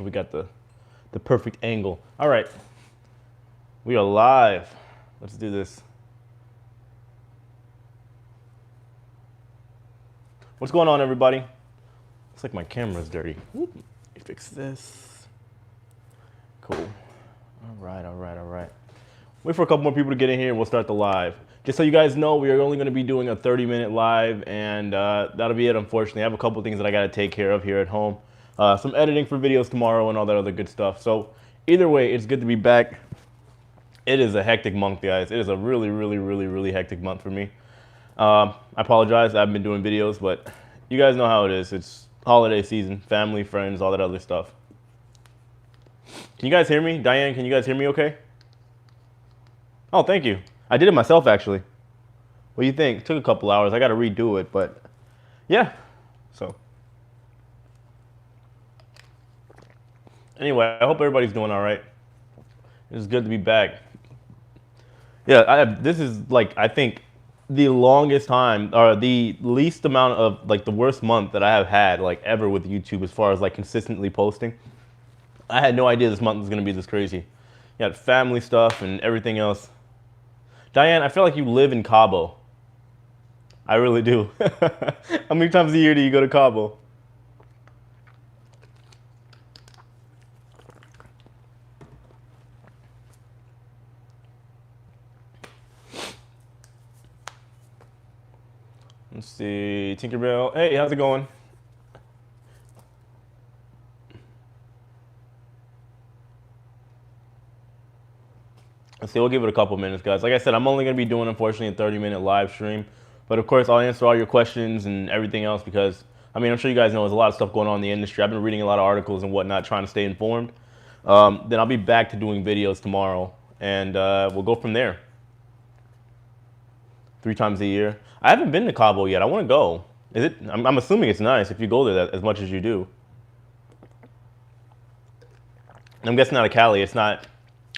We got the perfect angle. All right, we are live. Let's do this. What's going on, everybody? Looks like my camera's dirty. Let me fix this. Cool. All right. Wait for a couple more people to get in here and we'll start the live. Just so you guys know, we are only going to be doing a 30-minute live, and that'll be it, unfortunately. I have a couple things that I got to take care of here at home. Some editing for videos tomorrow and all that other good stuff. So either way, it's good to be back. It is a hectic month, guys. It is a really hectic month for me. I apologize. I haven't been doing videos, but you guys know how it is. It's holiday season, family, friends, all that other stuff. Can you guys hear me? Diane, can you guys hear me okay? Oh, thank you. I did it myself, actually. What do you think? It took a couple hours. I got to redo it, but yeah. So anyway, I hope everybody's doing all right. It's good to be back. Yeah, this is like, I think, the longest time, or the least amount of, like, the worst month that I have had, like, ever with YouTube as far as, like, consistently posting. I had no idea this month was going to be this crazy. You had family stuff and everything else. Diane, I feel like you live in Cabo. I really do. How many times a year do you go to Cabo? Let's see, Tinkerbell. Hey, how's it going? Let's see, we'll give it a couple minutes, guys. Like I said, I'm only going to be doing, unfortunately, a 30-minute live stream. But of course, I'll answer all your questions and everything else because, I mean, I'm sure you guys know there's a lot of stuff going on in the industry. I've been reading a lot of articles and whatnot, trying to stay informed. Then I'll be back to doing videos tomorrow, and we'll go from there. 3 times a year. I haven't been to Cabo yet. I want to go. Is it? I'm assuming it's nice if you go there as much as you do. I'm guessing out of Cali, it's not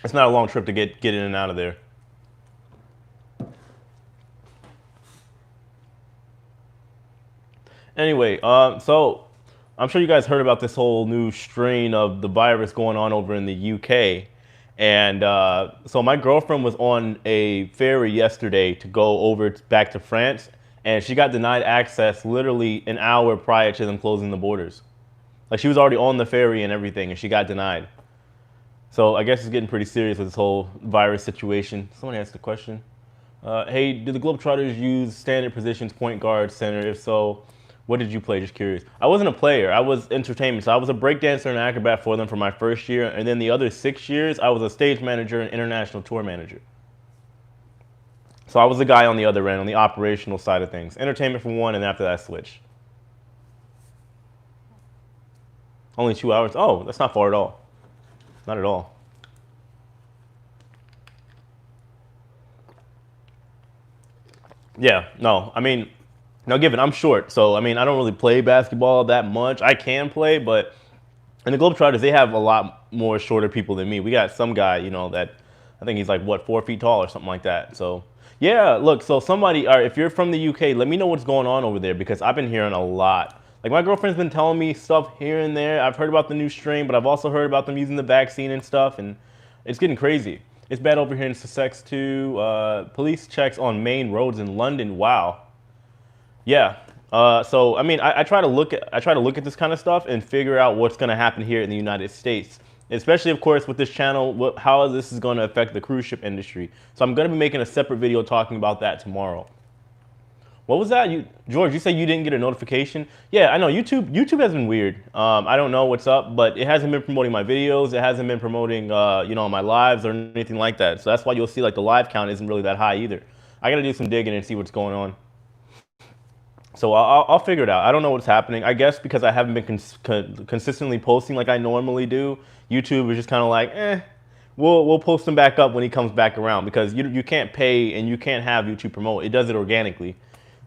a long trip to get in and out of there. Anyway, so I'm sure you guys heard about this whole new strain of the virus going on over in the UK. And so my girlfriend was on a ferry yesterday to go over back to France, and she got denied access literally an hour prior to them closing the borders. Like, she was already on the ferry and everything, and she got denied. So I guess it's getting pretty serious with this whole virus situation. Someone asked the question. Hey, do the Globetrotters use standard positions, point guard, center? If so, what did you play? Just curious. I wasn't a player. I was entertainment. So I was a breakdancer and acrobat for them for my first year. And then the other 6 years, I was a stage manager and international tour manager. So I was the guy on the other end, on the operational side of things. Entertainment for 1, and after that, switch. Only 2 hours? Oh, that's not far at all. Not at all. Yeah, no, I mean, now given I'm short, so I mean, I don't really play basketball that much. I can play, but in the Globetrotters, they have a lot more shorter people than me. We got some guy, you know, that I think he's like, what, 4 feet tall or something like that. So yeah, look, so somebody, all right, if you're from the UK, let me know what's going on over there because I've been hearing a lot. Like, my girlfriend's been telling me stuff here and there. I've heard about the new strain, but I've also heard about them using the vaccine and stuff, and it's getting crazy. It's bad over here in Sussex too. Police checks on main roads in London. Wow. Yeah. So I mean, I try to look at this kind of stuff and figure out what's going to happen here in the United States, especially of course with this channel, how this is going to affect the cruise ship industry. So I'm going to be making a separate video talking about that tomorrow. What was that? George, you said you didn't get a notification? Yeah, I know YouTube has been weird. I don't know what's up, but it hasn't been promoting my videos. It hasn't been promoting, you know, my lives or anything like that. So that's why you'll see like the live count isn't really that high either. I got to do some digging and see what's going on. So I'll figure it out. I don't know what's happening. I guess because I haven't been consistently posting like I normally do, YouTube is just kind of like, we'll post them back up when he comes back around because you can't pay and you can't have YouTube promote. It does it organically.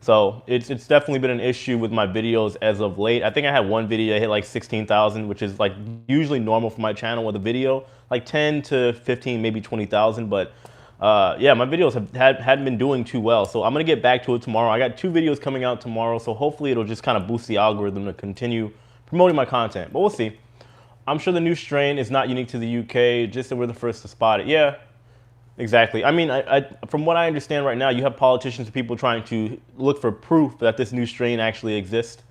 So it's definitely been an issue with my videos as of late. I think I had one video that hit like 16,000, which is like usually normal for my channel with a video, like 10 to 15, maybe 20,000. But yeah, my videos hadn't been doing too well. So I'm gonna get back to it tomorrow. I got 2 videos coming out tomorrow, so hopefully it'll just kind of boost the algorithm to continue promoting my content. But we'll see. I'm sure the new strain is not unique to the UK, just that we're the first to spot it. Yeah, exactly. I mean, from what I understand right now, you have politicians and people trying to look for proof that this new strain actually exists.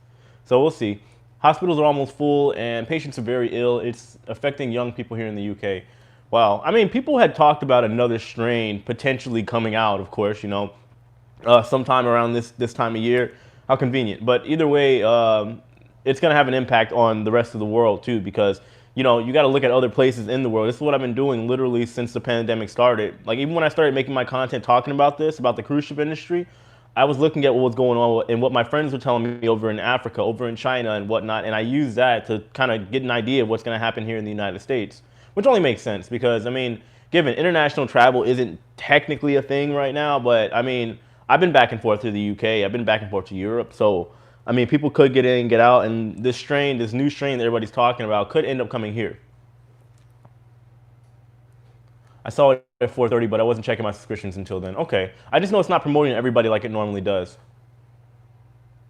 So we'll see. Hospitals are almost full and patients are very ill. It's affecting young people here in the UK. Wow. I mean, people had talked about another strain potentially coming out, of course, sometime around this time of year. How convenient. But either way, it's going to have an impact on the rest of the world too, because you got to look at other places in the world. This is what I've been doing literally since the pandemic started. Like even when I started making my content talking about this, about the cruise ship industry, I was looking at what was going on and what my friends were telling me over in Africa, over in China and whatnot, and I used that to kind of get an idea of what's going to happen here in the United States, which only makes sense because, I mean, given international travel isn't technically a thing right now, but I mean, I've been back and forth to the UK, I've been back and forth to Europe, so I mean, people could get in, get out, and this new strain that everybody's talking about could end up coming here. I saw it at 4:30, but I wasn't checking my subscriptions until then. Okay, I just know it's not promoting everybody like it normally does.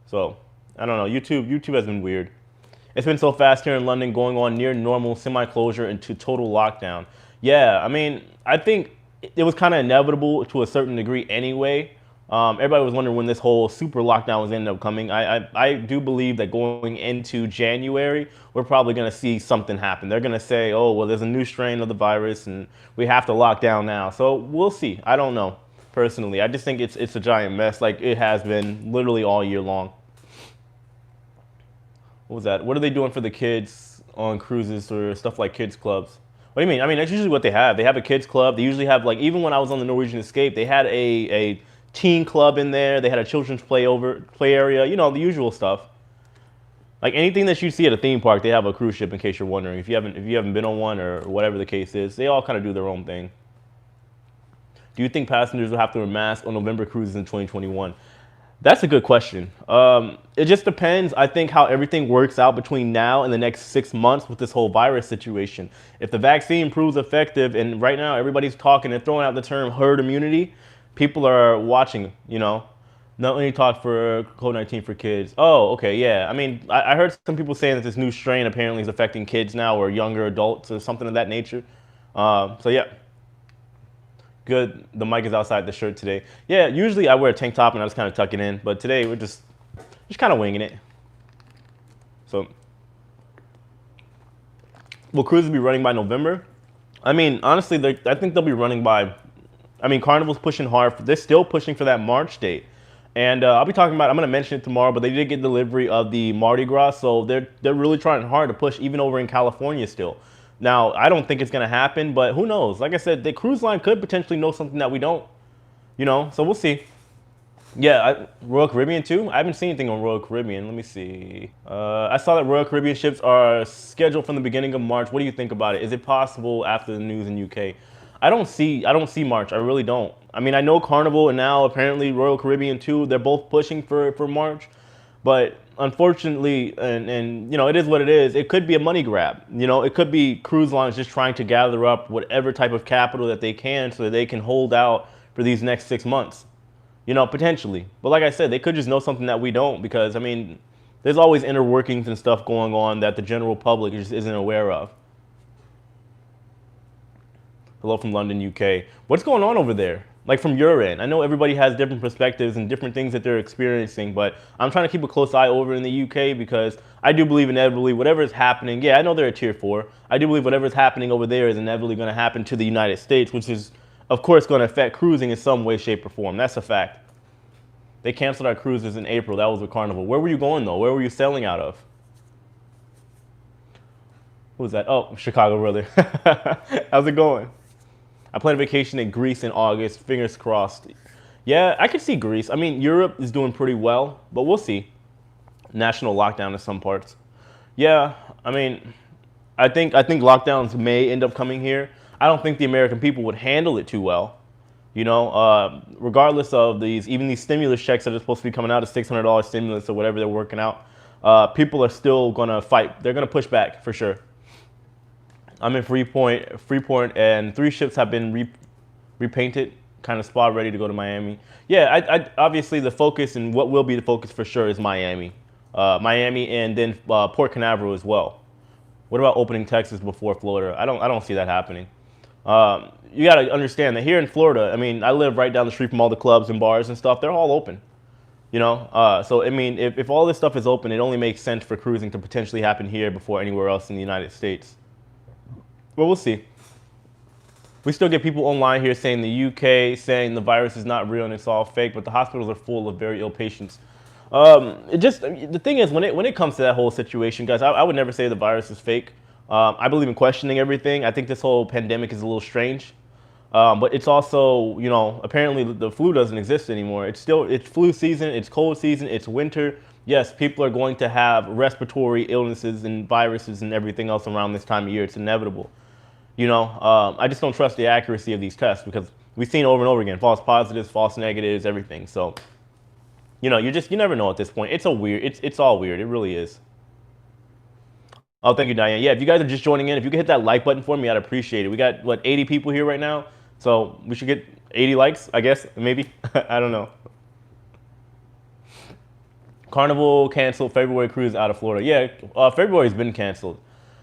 So I don't know. YouTube has been weird. It's been so fast here in London, going on near normal semi-closure into total lockdown. Yeah, I mean, I think it was kind of inevitable to a certain degree anyway. Everybody was wondering when this whole super lockdown was ended up coming. I do believe that going into January, we're probably going to see something happen. They're going to say, oh, well, there's a new strain of the virus and we have to lock down now. So we'll see. I don't know, personally. I just think it's a giant mess like it has been literally all year long. What was that? What are they doing for the kids on cruises or stuff like kids clubs? What do you mean? I mean, that's usually what they have. They have a kids club. They usually have, like, even when I was on the Norwegian Escape, they had a teen club in there. They had a children's play area, the usual stuff. Like anything that you see at a theme park, they have a cruise ship in case you're wondering. If you haven't been on one or whatever the case is, they all kind of do their own thing. Do you think passengers will have to wear masks on November cruises in 2021? That's a good question. It just depends, I think, how everything works out between now and the next 6 months with this whole virus situation. If the vaccine proves effective, and right now everybody's talking and throwing out the term herd immunity, people are watching, Not only talk for COVID-19 for kids. Oh, okay, yeah. I mean, I heard some people saying that this new strain apparently is affecting kids now or younger adults or something of that nature. So yeah. Good. The mic is outside the shirt today. Yeah, usually I wear a tank top and I just kind of tuck it in, but today we're just kind of winging it. So, will cruises be running by November? I mean, honestly, I think they'll be running by. I mean, Carnival's pushing hard. They're still pushing for that March date, and I'm going to mention it tomorrow. But they did get delivery of the Mardi Gras, so they're really trying hard to push, even over in California still. Now, I don't think it's going to happen, but who knows? Like I said, the cruise line could potentially know something that we don't, so we'll see. Yeah, Royal Caribbean too? I haven't seen anything on Royal Caribbean. Let me see. I saw that Royal Caribbean ships are scheduled from the beginning of March. What do you think about it? Is it possible after the news in UK? I don't see March. I really don't. I mean, I know Carnival and now apparently Royal Caribbean too, they're both pushing for March. But unfortunately, and it is what it is. It could be a money grab. It could be cruise lines just trying to gather up whatever type of capital that they can so that they can hold out for these next 6 months. Potentially. But like I said, they could just know something that we don't because, I mean, there's always inner workings and stuff going on that the general public just isn't aware of. Hello from London, UK. What's going on over there? Like from your end? I know everybody has different perspectives and different things that they're experiencing, but I'm trying to keep a close eye over in the UK because I do believe inevitably whatever is happening, yeah, I know they're a tier 4. I do believe whatever is happening over there is inevitably going to happen to the United States, which is, of course, going to affect cruising in some way, shape, or form. That's a fact. They canceled our cruises in April. That was with Carnival. Where were you going, though? Where were you sailing out of? Who was that? Oh, Chicago, brother. How's it going? I plan a vacation in Greece in August. Fingers crossed. Yeah, I could see Greece. I mean, Europe is doing pretty well, but we'll see. National lockdown in some parts. Yeah, I mean, I think lockdowns may end up coming here. I don't think the American people would handle it too well. Regardless of even these stimulus checks that are supposed to be coming out, a $600 stimulus or whatever they're working out, people are still gonna fight. They're gonna push back for sure. I'm in Freeport, and 3 ships have been repainted, kind of spot ready to go to Miami. Yeah, I obviously the focus and what will be the focus for sure is Miami, and then Port Canaveral as well. What about opening Texas before Florida? I don't see that happening. You got to understand that here in Florida, I mean, I live right down the street from all the clubs and bars and stuff. They're all open. So I mean, if all this stuff is open, it only makes sense for cruising to potentially happen here before anywhere else in the United States. But we'll see. We still get people online here saying the UK, saying the virus is not real and it's all fake, but the hospitals are full of very ill patients. The thing is, when it comes to that whole situation, guys, I would never say the virus is fake. I believe in questioning everything. I think this whole pandemic is a little strange. But it's also, apparently the flu doesn't exist anymore. It's flu season, it's cold season, it's winter. Yes, people are going to have respiratory illnesses and viruses and everything else around this time of year. It's inevitable. I just don't trust the accuracy of these tests because we've seen over and over again, false positives, false negatives, everything. So, you never know at this point. It's all weird. It really is. Oh, thank you, Diane. Yeah, if you guys are just joining in, if you could hit that like button for me, I'd appreciate it. We got, 80 people here right now? So we should get 80 likes, I guess, maybe. I don't know. Carnival canceled February cruise out of Florida. Yeah, February's been canceled.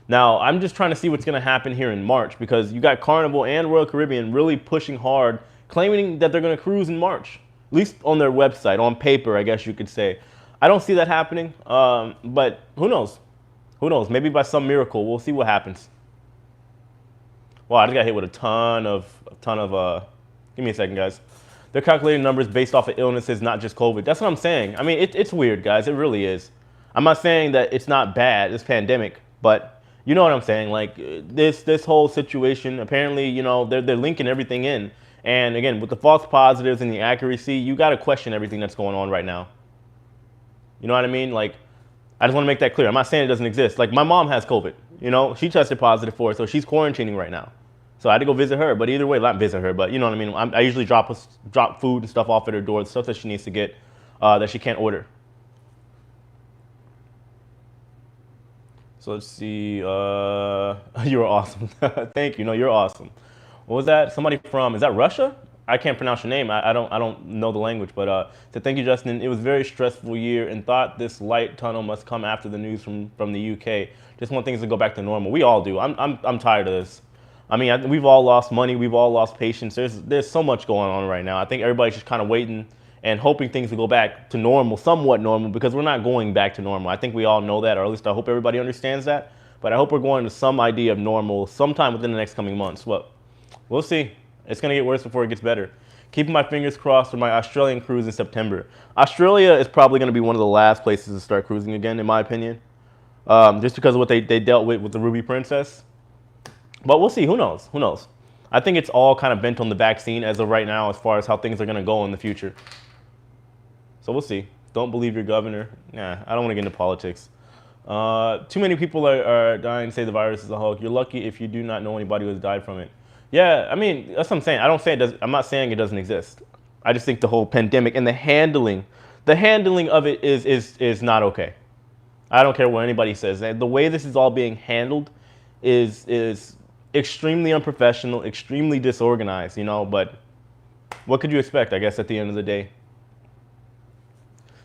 Now, I'm just trying to see what's going to happen here in March because you got Carnival and Royal Caribbean really pushing hard, claiming that they're going to cruise in March, at least on their website, on paper, I guess you could say. I don't see that happening, but who knows? Who knows? Maybe by some miracle, we'll see what happens. Wow, I just got hit with a ton of, give me a second, guys. They're calculating numbers based off of illnesses, not just COVID. That's what I'm saying. I mean, it's weird, guys. It really is. I'm not saying that it's not bad, this pandemic, but you know what I'm saying? Like this whole situation, apparently, they're linking everything in. And again, with the false positives and the accuracy, you got to question everything that's going on right now. You know what I mean? Like, I just want to make that clear. I'm not saying it doesn't exist. Like, my mom has COVID. She tested positive for it, so she's quarantining right now. So I had to go visit her. But either way, not visit her, but you know what I mean? I usually drop food and stuff off at her door, stuff that she needs to get that she can't order. So let's see. You're awesome. Thank you. No, you're awesome. What was that? Somebody from, is that Russia? I can't pronounce your name. I don't know the language, but so thank you, Justin. It was a very stressful year and thought this light tunnel must come after the news from the UK. Just want things to go back to normal. We all do. I'm tired of this. I mean, we've all lost money. We've all lost patience. There's so much going on right now. I think everybody's just kind of waiting and hoping things will go back to normal, somewhat normal, because we're not going back to normal. I think we all know that, or at least I hope everybody understands that. But I hope we're going to some idea of normal sometime within the next coming months. Well, we'll see. It's going to get worse before it gets better. Keeping my fingers crossed for my Australian cruise in September. Australia is probably going to be one of the last places to start cruising again, in my opinion. Just because of what they dealt with the Ruby Princess. But we'll see. Who knows? Who knows? I think it's all kind of bent on the vaccine as of right now as far as how things are going to go in the future. So we'll see. Don't believe your governor. Nah, I don't want to get into politics. Too many people are dying, say the virus is a hoax. You're lucky if you do not know anybody who has died from it. Yeah, I mean, that's what I'm saying. I'm not saying it doesn't exist. I just think the whole pandemic and the handling of it is not okay. I don't care what anybody says. The way this is all being handled is extremely unprofessional, extremely disorganized, but what could you expect, I guess, at the end of the day?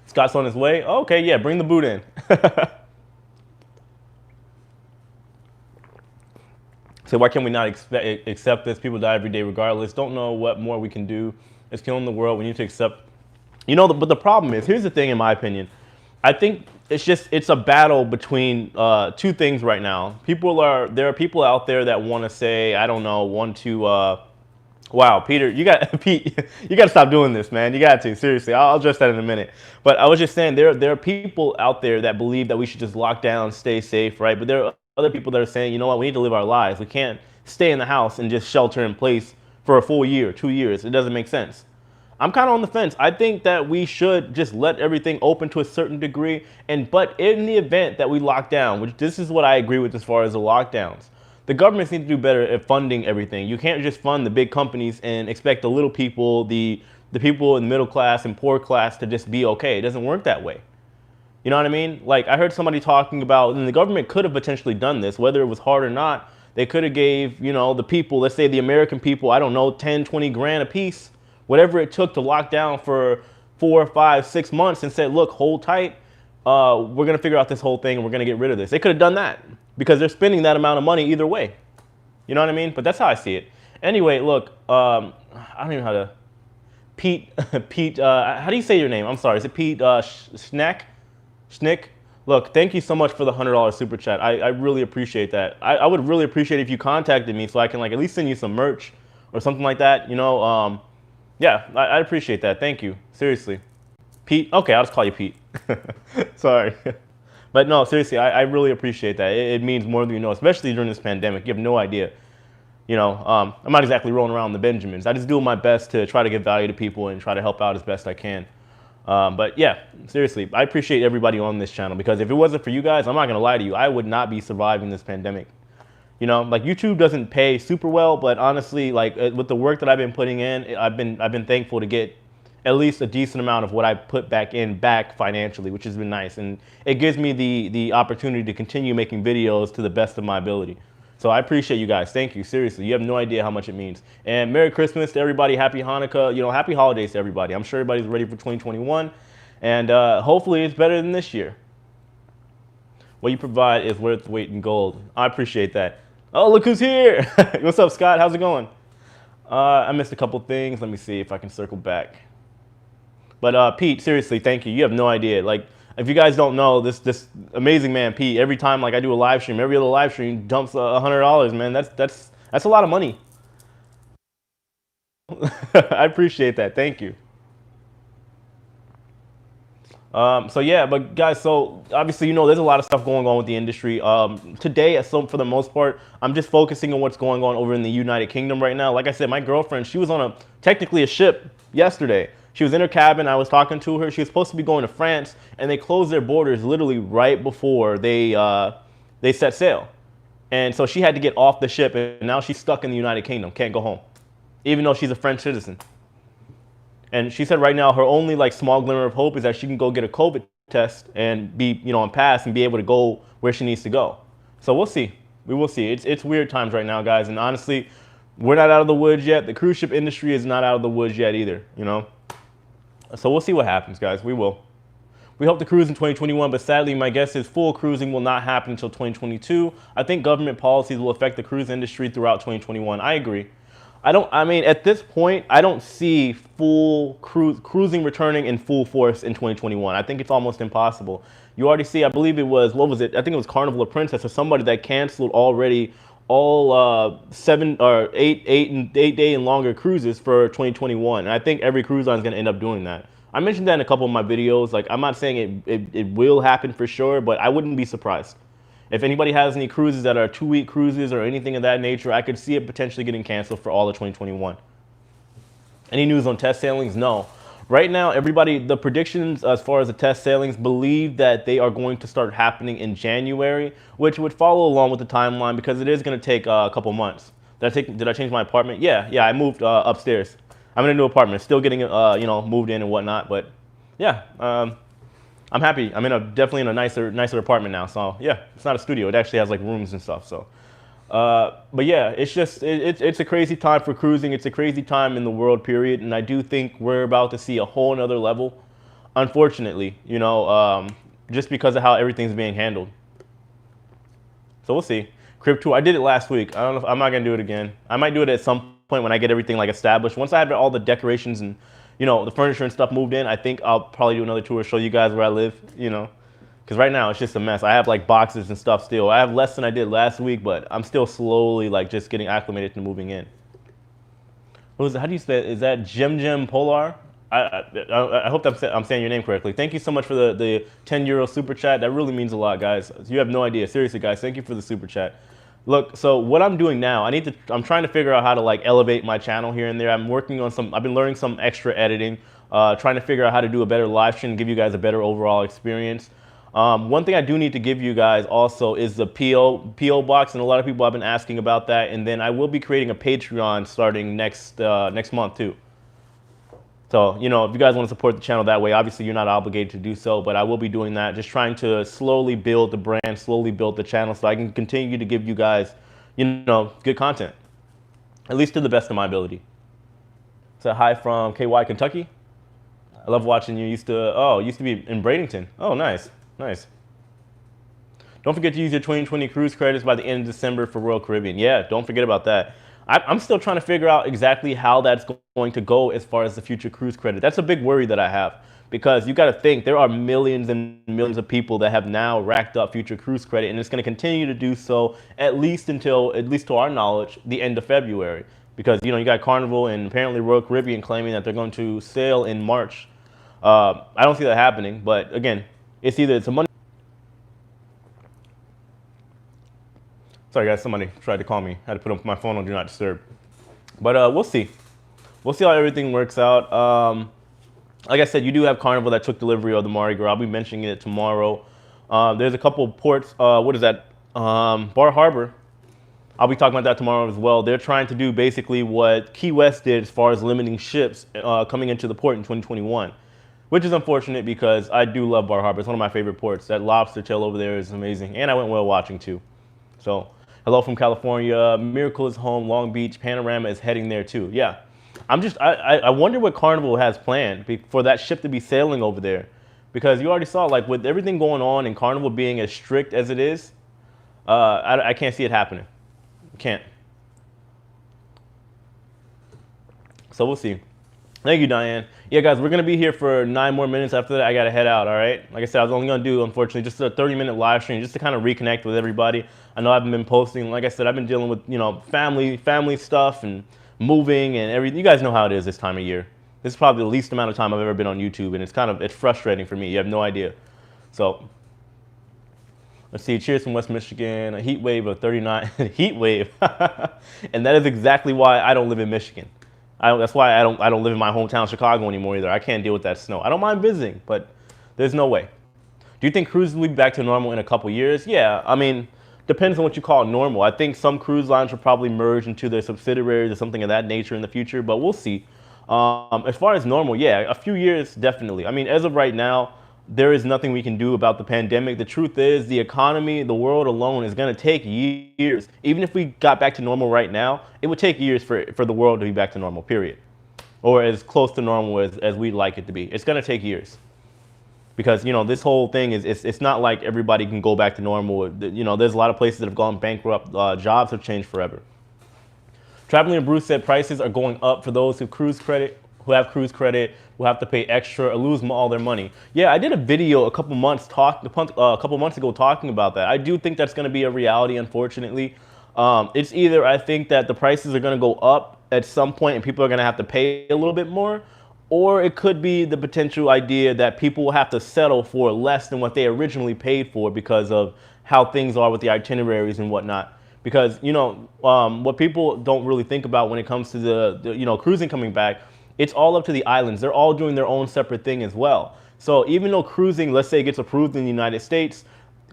Scott's on his way? Oh, okay, yeah, bring the boot in. So why can we not accept this? People die every day regardless. Don't know what more we can do. It's killing the world. We need to accept. But the problem is, here's the thing in my opinion. I think it's a battle between two things right now. There are people out there that want to say, I don't know, wow, Peter, Pete, you got to stop doing this, man. You got to, seriously. I'll address that in a minute. But I was just saying, there are people out there that believe that we should just lock down, stay safe, right? But there are other people that are saying, you know what, we need to live our lives. We can't stay in the house and just shelter in place for a full year, 2 years. It doesn't make sense. I'm kind of on the fence. I think that we should just let everything open to a certain degree. But in the event that we lock down, which this is what I agree with as far as the lockdowns, the governments need to do better at funding everything. You can't just fund the big companies and expect the little people, the people in the middle class and poor class to just be okay. It doesn't work that way. You know what I mean? Like, I heard somebody talking about, and the government could have potentially done this, whether it was hard or not. They could have gave, the people, let's say the American people, I don't know, 10, 20 grand a piece, whatever it took to lock down for 4, 5, 6 months and said, look, hold tight. We're going to figure out this whole thing and we're going to get rid of this. They could have done that. because they're spending that amount of money either way. You know what I mean? But that's how I see it. Anyway, look, I don't even know how to. Pete, Pete, how do you say your name? I'm sorry. Is it Pete Schnick? Look, thank you so much for the $100 super chat. I really appreciate that. I would really appreciate if you contacted me so I can like at least send you some merch or something like that. You know, yeah, I appreciate that. Thank you. Seriously. Pete? Okay, I'll just call you Pete. Sorry. But no, seriously, I really appreciate that. It means more than you know, especially during this pandemic. You have no idea. You know, I'm not exactly rolling around the Benjamins. I just do my best to try to give value to people and try to help out as best I can. But yeah, seriously, I appreciate everybody on this channel, because if it wasn't for you guys, I'm not gonna lie to you, I would not be surviving this pandemic. You know, like YouTube doesn't pay super well, but honestly, like with the work that I've been putting in, I've been thankful to get at least a decent amount of what I put back financially, which has been nice, and it gives me the opportunity to continue making videos to the best of my ability. So I appreciate you guys. Thank you. Seriously, you have no idea how much it means. And Merry Christmas to everybody. Happy Hanukkah. You know, happy holidays to everybody. I'm sure everybody's ready for 2021, and hopefully it's better than this year. What you provide is worth weight in gold. I appreciate that. Oh, look who's here. What's up, Scott? How's it going? I missed a couple things. Let me see if I can circle back. But Pete, seriously, thank you. You have no idea. Like, if you guys don't know, this amazing man, Pete, every time like I do a live stream, every other live stream dumps $100, man. That's a lot of money. I appreciate that. Thank you. So yeah, but guys, so obviously, you know, there's a lot of stuff going on with the industry. Today, for the most part, I'm just focusing on what's going on over in the United Kingdom right now. Like I said, my girlfriend, she was on technically a ship yesterday. She was in her cabin. I was talking to her. She was supposed to be going to France, and they closed their borders literally right before they set sail. And so she had to get off the ship, and now she's stuck in the United Kingdom, can't go home, even though she's a French citizen. And she said right now her only like small glimmer of hope is that she can go get a COVID test and be, you know, and pass and be able to go where she needs to go. So we'll see. We will see. It's weird times right now, guys. And honestly, we're not out of the woods yet. The cruise ship industry is not out of the woods yet either, you know. So we'll see what happens, guys. We will. We hope to cruise in 2021, but sadly, my guess is full cruising will not happen until 2022. I think government policies will affect the cruise industry throughout 2021. I agree. I mean, at this point, I don't see full cruising returning in full force in 2021. I think it's almost impossible. You already see, I believe it was, what was it? I think it was Carnival of Princess or somebody that canceled already all 7 or 8 day and longer cruises for 2021. And I think every cruise line is going to end up doing that. I mentioned that in a couple of my videos. Like, I'm not saying it will happen for sure, but I wouldn't be surprised. If anybody has any cruises that are 2-week cruises or anything of that nature, I could see it potentially getting canceled for all of 2021. Any news on test sailings? No. Right now, everybody, the predictions as far as the test sailings believe that they are going to start happening in January, which would follow along with the timeline because it is going to take a couple months. Did I change my apartment? Yeah, I moved upstairs. I'm in a new apartment, still getting you know, moved in and whatnot, but yeah. I'm happy. I'm definitely in a nicer apartment now. So yeah, it's not a studio. It actually has like rooms and stuff. So, but yeah, it's just it's a crazy time for cruising. It's a crazy time in the world, period. And I do think we're about to see a whole nother level, unfortunately. You know, just because of how everything's being handled. So we'll see. Crib tour. I did it last week. I don't know if I'm not gonna do it again. I might do it at some point when I get everything like established. Once I have all the decorations and, you know, the furniture and stuff moved in, I think I'll probably do another tour, show you guys where I live, you know. Because right now it's just a mess. I have like boxes and stuff still. I have less than I did last week, but I'm still slowly like just getting acclimated to moving in. What is it? How do you say it? Is that Jim Polar? I hope I'm saying your name correctly. Thank you so much for the 10 euro super chat. That really means a lot, guys. You have no idea. Seriously, guys, thank you for the super chat. Look, so what I'm doing now, I'm trying to figure out how to like elevate my channel here and there. I'm working on I've been learning some extra editing, trying to figure out how to do a better live stream, give you guys a better overall experience. One thing I do need to give you guys also is the PO box, and a lot of people have been asking about that. And then I will be creating a Patreon starting next month too. So, you know, if you guys want to support the channel that way, obviously you're not obligated to do so, but I will be doing that, just trying to slowly build the brand, slowly build the channel so I can continue to give you guys, you know, good content, at least to the best of my ability. So hi from KY, Kentucky. I love watching you. Used to be in Bradenton. Oh, nice. Don't forget to use your 2020 cruise credits by the end of December for Royal Caribbean. Yeah, don't forget about that. I'm still trying to figure out exactly how that's going to go as far as the future cruise credit. That's a big worry that I have, because you got to think there are millions and millions of people that have now racked up future cruise credit, and it's going to continue to do so at least until, at least to our knowledge, the end of February. Because, you know, you got Carnival and apparently Royal Caribbean claiming that they're going to sail in March. I don't see that happening, but again, it's either it's a money. Sorry guys, somebody tried to call me. I had to put my phone on Do Not Disturb. But we'll see. We'll see how everything works out. Like I said, you do have Carnival that took delivery of the Mardi Gras. I'll be mentioning it tomorrow. There's a couple of ports. What is that? Bar Harbor. I'll be talking about that tomorrow as well. They're trying to do basically what Key West did as far as limiting ships coming into the port in 2021, which is unfortunate because I do love Bar Harbor. It's one of my favorite ports. That lobster tail over there is amazing. And I went whale watching too. So hello from California. Miracle is home. Long Beach. Panorama is heading there too. Yeah. I wonder what Carnival has planned for that ship to be sailing over there, because you already saw, like, with everything going on and Carnival being as strict as it is, I can't see it happening. Can't. So we'll see. Thank you, Diane. Yeah, guys, we're going to be here for 9 more minutes. After that, I got to head out, all right? Like I said, I was only going to do, unfortunately, just a 30-minute live stream just to kind of reconnect with everybody. I know I haven't been posting. Like I said, I've been dealing with, you know, family stuff and moving and everything. You guys know how it is this time of year. This is probably the least amount of time I've ever been on YouTube, and it's frustrating for me. You have no idea. So let's see. Cheers from West Michigan. A heat wave of 39. Heat wave. And that is exactly why I don't live in Michigan. That's why I don't live in my hometown Chicago anymore either. I can't deal with that snow. I don't mind visiting, but there's no way. Do you think cruises will be back to normal in a couple years? Yeah, I mean, depends on what you call normal. I think some cruise lines will probably merge into their subsidiaries or something of that nature in the future, but we'll see. As far as normal, yeah, a few years, definitely. I mean, as of right now, there is nothing we can do about the pandemic. The truth is, the economy, the world alone is going to take years. Even if we got back to normal right now, it would take years for the world to be back to normal, period. Or as close to normal as we'd like it to be. It's going to take years. Because, you know, this whole thing it's not like everybody can go back to normal. You know, there's a lot of places that have gone bankrupt. Jobs have changed forever. Traveling and Bruce said prices are going up for those who have cruise credit, who have to pay extra or lose all their money. Yeah, I did a video a couple months ago talking about that. I do think that's going to be a reality, unfortunately. It's either I think that the prices are going to go up at some point and people are going to have to pay a little bit more, or it could be the potential idea that people will have to settle for less than what they originally paid for because of how things are with the itineraries and whatnot. Because, you know, what people don't really think about when it comes to the you know, cruising coming back, it's all up to the islands. They're all doing their own separate thing as well. So even though cruising, let's say, gets approved in the United States,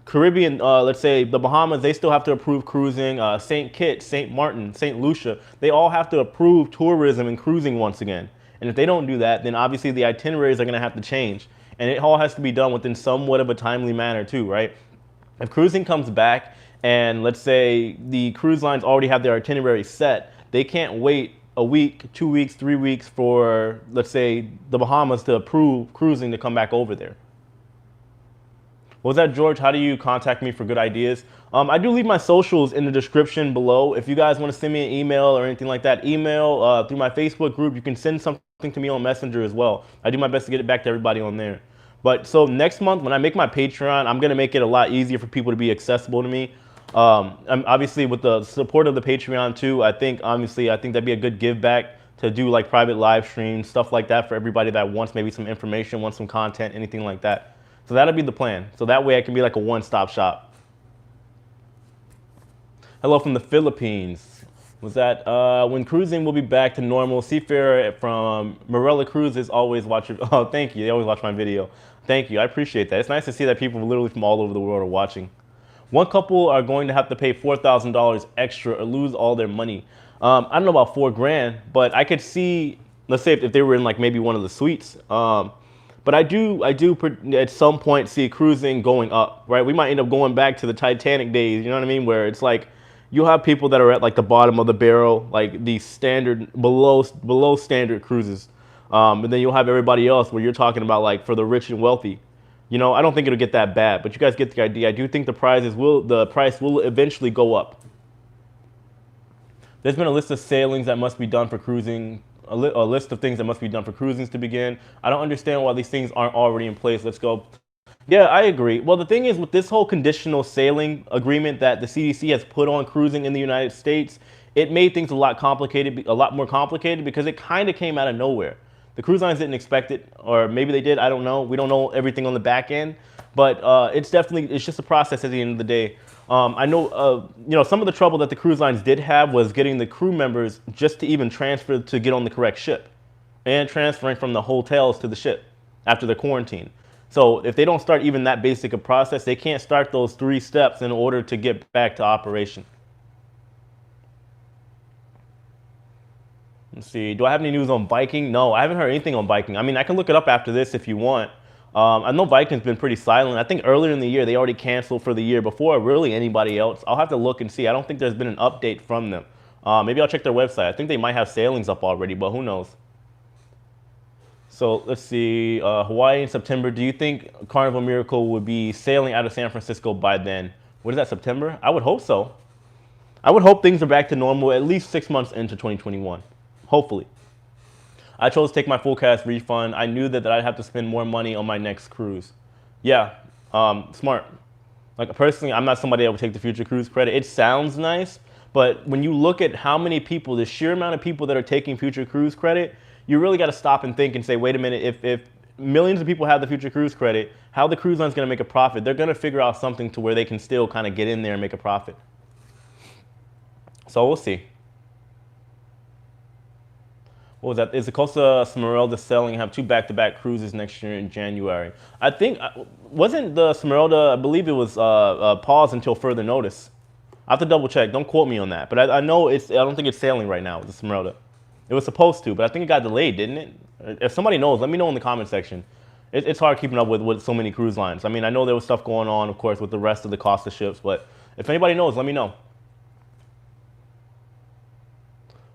Caribbean, let's say the Bahamas, they still have to approve cruising. St. Kitts, St. Martin, St. Lucia, they all have to approve tourism and cruising once again. And if they don't do that, then obviously the itineraries are going to have to change. And it all has to be done within somewhat of a timely manner too, right? If cruising comes back and let's say the cruise lines already have their itinerary set, they can't wait a week, 2 weeks, 3 weeks for, let's say, the Bahamas to approve cruising to come back over there. What was that, George? How do you contact me for good ideas? I do leave my socials in the description below. If you guys want to send me an email or anything like that, email through my Facebook group. You can send something to me on Messenger as well. I do my best to get it back to everybody on there. But so next month, when I make my Patreon, I'm going to make it a lot easier for people to be accessible to me. Obviously, with the support of the Patreon too, I think that'd be a good give back to do like private live streams, stuff like that for everybody that wants maybe some information, wants some content, anything like that. So that'll be the plan. So that way I can be like a one-stop shop. Hello from the Philippines. Was that when cruising will be back to normal? Seafarer from Morella Cruises always watch your, oh, thank you. They always watch my video. Thank you. I appreciate that. It's nice to see that people literally from all over the world are watching. One couple are going to have to pay $4,000 extra or lose all their money. I don't know about $4,000, but I could see, let's say if they were in like maybe one of the suites. But I do at some point see cruising going up, right? We might end up going back to the Titanic days, you know what I mean? Where it's like, you'll have people that are at like the bottom of the barrel, like the standard, below standard cruises. And then you'll have everybody else where you're talking about like for the rich and wealthy. You know, I don't think it'll get that bad, but you guys get the idea. I do think the price will eventually go up. There's been a list of sailings that must be done for cruising, a list of things that must be done for cruisings to begin. I don't understand why these things aren't already in place. Let's go. Yeah, I agree. Well, the thing is, with this whole conditional sailing agreement that the CDC has put on cruising in the United States, it made things a lot more complicated because it kind of came out of nowhere. The cruise lines didn't expect it, or maybe they did. I don't know. We don't know everything on the back end, but it's just a process at the end of the day. I know, some of the trouble that the cruise lines did have was getting the crew members just to even transfer to get on the correct ship, and transferring from the hotels to the ship after their quarantine. So if they don't start even that basic a process, they can't start those 3 steps in order to get back to operation. Let's see. Do I have any news on Viking? No, I haven't heard anything on Viking. I mean, I can look it up after this if you want. I know Viking's been pretty silent. I think earlier in the year, they already canceled for the year before really anybody else. I'll have to look and see. I don't think there's been an update from them. Maybe I'll check their website. I think they might have sailings up already, but who knows? So let's see. Hawaii in September. Do you think Carnival Miracle would be sailing out of San Francisco by then? What is that, September? I would hope so. I would hope things are back to normal at least 6 months into 2021. Hopefully. I chose to take my full cash refund. I knew that I'd have to spend more money on my next cruise. Yeah, smart. Like personally, I'm not somebody that would take the future cruise credit. It sounds nice, but when you look at how many people, the sheer amount of people that are taking future cruise credit, you really got to stop and think and say, wait a minute, if millions of people have the future cruise credit, how the cruise line's going to make a profit? They're going to figure out something to where they can still kind of get in there and make a profit. So we'll see. What was that? Is the Costa Smeralda selling? Have 2 back-to-back cruises next year in January. I think, wasn't the Smeralda, I believe it was paused until further notice. I have to double check. Don't quote me on that. But I know I don't think it's sailing right now with the Smeralda. It was supposed to, but I think it got delayed, didn't it? If somebody knows, let me know in the comment section. It's hard keeping up with so many cruise lines. I mean, I know there was stuff going on, of course, with the rest of the Costa ships, but if anybody knows, let me know.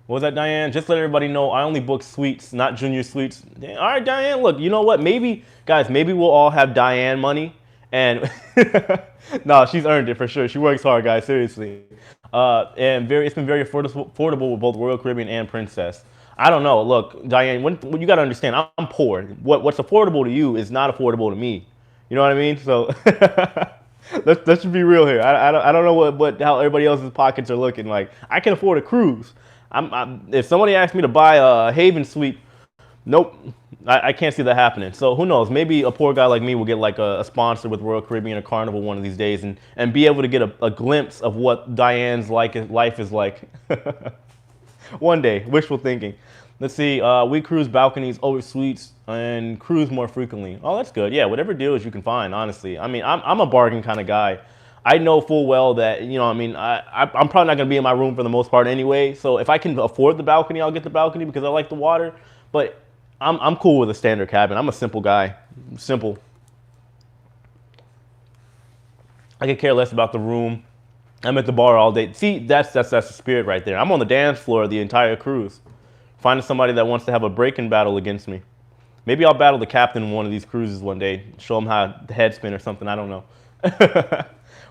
What was that, Diane? Just let everybody know I only book suites, not junior suites. All right, Diane, look, you know what? Maybe, guys, maybe we'll all have Diane money. And no, she's earned it for sure. She works hard, guys, seriously. And it's been very affordable with both Royal Caribbean and Princess. I don't know. Look, Diane, when you got to understand, I'm poor. What's affordable to you is not affordable to me. You know what I mean? So let's just be real here. I don't know how everybody else's pockets are looking like. I can afford a cruise. If somebody asked me to buy a Haven suite, nope, I can't see that happening. So who knows? Maybe a poor guy like me will get like a sponsor with Royal Caribbean or Carnival one of these days and be able to get a glimpse of what Diane's life is like. One day, wishful thinking. Let's see, we cruise balconies over suites and cruise more frequently. Oh, that's good. Yeah, whatever deals you can find, honestly. I mean, I'm a bargain kind of guy. I know full well that, I'm probably not going to be in my room for the most part anyway. So if I can afford the balcony, I'll get the balcony because I like the water. But I'm cool with a standard cabin. I'm a simple guy. Simple. I could care less about the room. I'm at the bar all day. See, that's the spirit right there. I'm on the dance floor the entire cruise. Finding somebody that wants to have a breaking battle against me. Maybe I'll battle the captain in one of these cruises one day. Show him how to head spin or something. I don't know.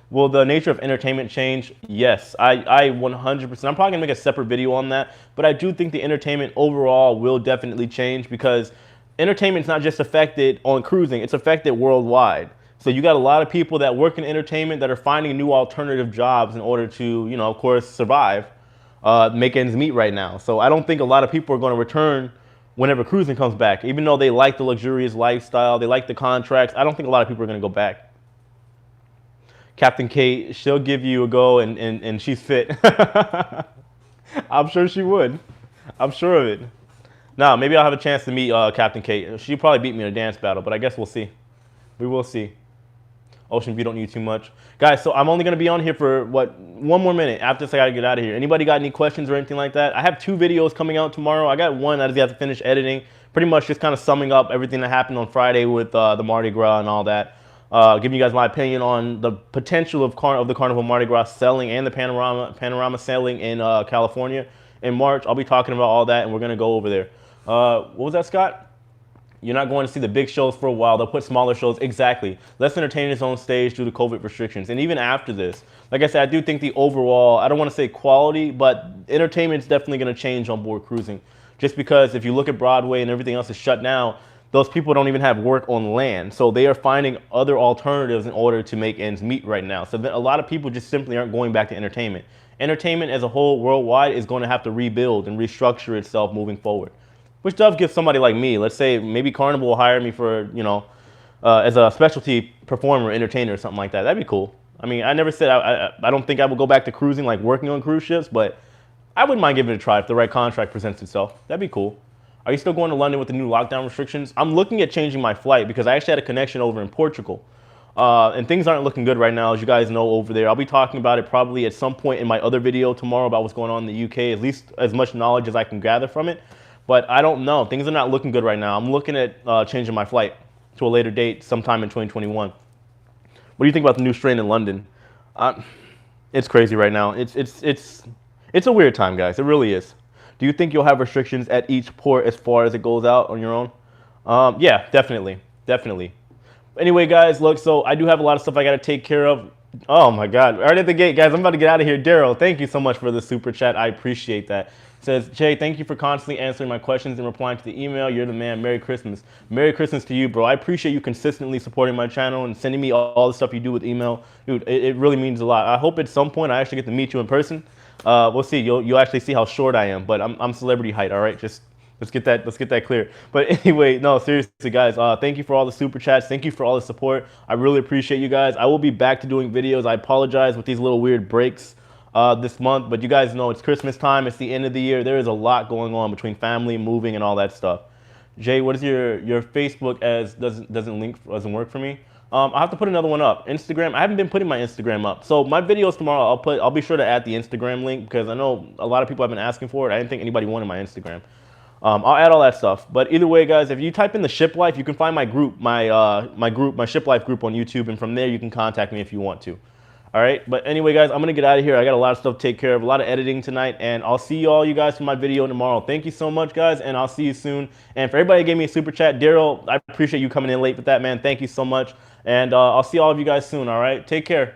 Will the nature of entertainment change? Yes, I 100%. I'm probably gonna make a separate video on that, but I do think the entertainment overall will definitely change because entertainment's not just affected on cruising, it's affected worldwide. So you got a lot of people that work in entertainment that are finding new alternative jobs in order to, of course, survive, make ends meet right now. So I don't think a lot of people are gonna return whenever cruising comes back. Even though they like the luxurious lifestyle, they like the contracts, I don't think a lot of people are gonna go back. Captain Kate, she'll give you a go and she's fit. I'm sure she would. I'm sure of it. Now, maybe I'll have a chance to meet Captain Kate. She'll probably beat me in a dance battle, but I guess we'll see. We will see. Ocean View don't need too much. Guys, so I'm only going to be on here for, one more minute. After this, I got to get out of here. Anybody got any questions or anything like that? I have 2 videos coming out tomorrow. I got one that I just have to finish editing. Pretty much just kind of summing up everything that happened on Friday with the Mardi Gras and all that. Giving you guys my opinion on the potential of the Carnival Mardi Gras selling and the Panorama selling in California in March. I'll be talking about all that, and we're going to go over there. What was that, Scott? You're not going to see the big shows for a while. They'll put smaller shows. Exactly. Less entertainers on stage due to COVID restrictions. And even after this, like I said, I do think the overall, I don't want to say quality, but entertainment's definitely going to change on board cruising. Just because if you look at Broadway and everything else is shut down, those people don't even have work on land. So they are finding other alternatives in order to make ends meet right now. So a lot of people just simply aren't going back to entertainment. Entertainment as a whole worldwide is going to have to rebuild and restructure itself moving forward, which does give somebody like me, let's say maybe Carnival will hire me for, as a specialty performer, entertainer, or something like that. That'd be cool. I mean, I never said I don't think I would go back to cruising, like working on cruise ships, but I wouldn't mind giving it a try if the right contract presents itself. That'd be cool. Are you still going to London with the new lockdown restrictions? I'm looking at changing my flight because I actually had a connection over in Portugal. And things aren't looking good right now, as you guys know over there. I'll be talking about it probably at some point in my other video tomorrow about what's going on in the UK, at least as much knowledge as I can gather from it. But I don't know. Things are not looking good right now. I'm looking at changing my flight to a later date, sometime in 2021. What do you think about the new strain in London? It's crazy right now. It's a weird time, guys. It really is. Do you think you'll have restrictions at each port as far as it goes out on your own? Yeah, definitely. Definitely. Anyway, guys, look, so I do have a lot of stuff I got to take care of. Oh, my God. Right at the gate, guys. I'm about to get out of here. Daryl, thank you so much for the super chat. I appreciate that. Says, Jay, thank you for constantly answering my questions and replying to the email. You're the man. Merry Christmas. Merry Christmas to you, bro. I appreciate you consistently supporting my channel and sending me all the stuff you do with email. Dude, it really means a lot. I hope at some point I actually get to meet you in person. We'll see. You'll actually see how short I am, but I'm celebrity height. All right, just let's get that clear. But anyway, no, seriously, guys. Thank you for all the super chats. Thank you for all the support. I really appreciate you guys. I will be back to doing videos. I apologize with these little weird breaks this month, but you guys know it's Christmas time. It's the end of the year. There is a lot going on between family, moving, and all that stuff. Jay, what is your Facebook as doesn't work for me? I'll have to put another one up. Instagram, I haven't been putting my Instagram up. So my videos tomorrow, I'll be sure to add the Instagram link because I know a lot of people have been asking for it. I didn't think anybody wanted my Instagram. I'll add all that stuff. But either way, guys, if you type in the Shiplife, you can find my group, my Shiplife group on YouTube, and from there you can contact me if you want to. All right, but anyway, guys, I'm gonna get out of here. I got a lot of stuff to take care of, a lot of editing tonight, and I'll see you guys for my video tomorrow. Thank you so much, guys, and I'll see you soon. And for everybody that gave me a super chat, Daryl, I appreciate you coming in late with that, man. Thank you so much, and I'll see all of you guys soon. All right, take care.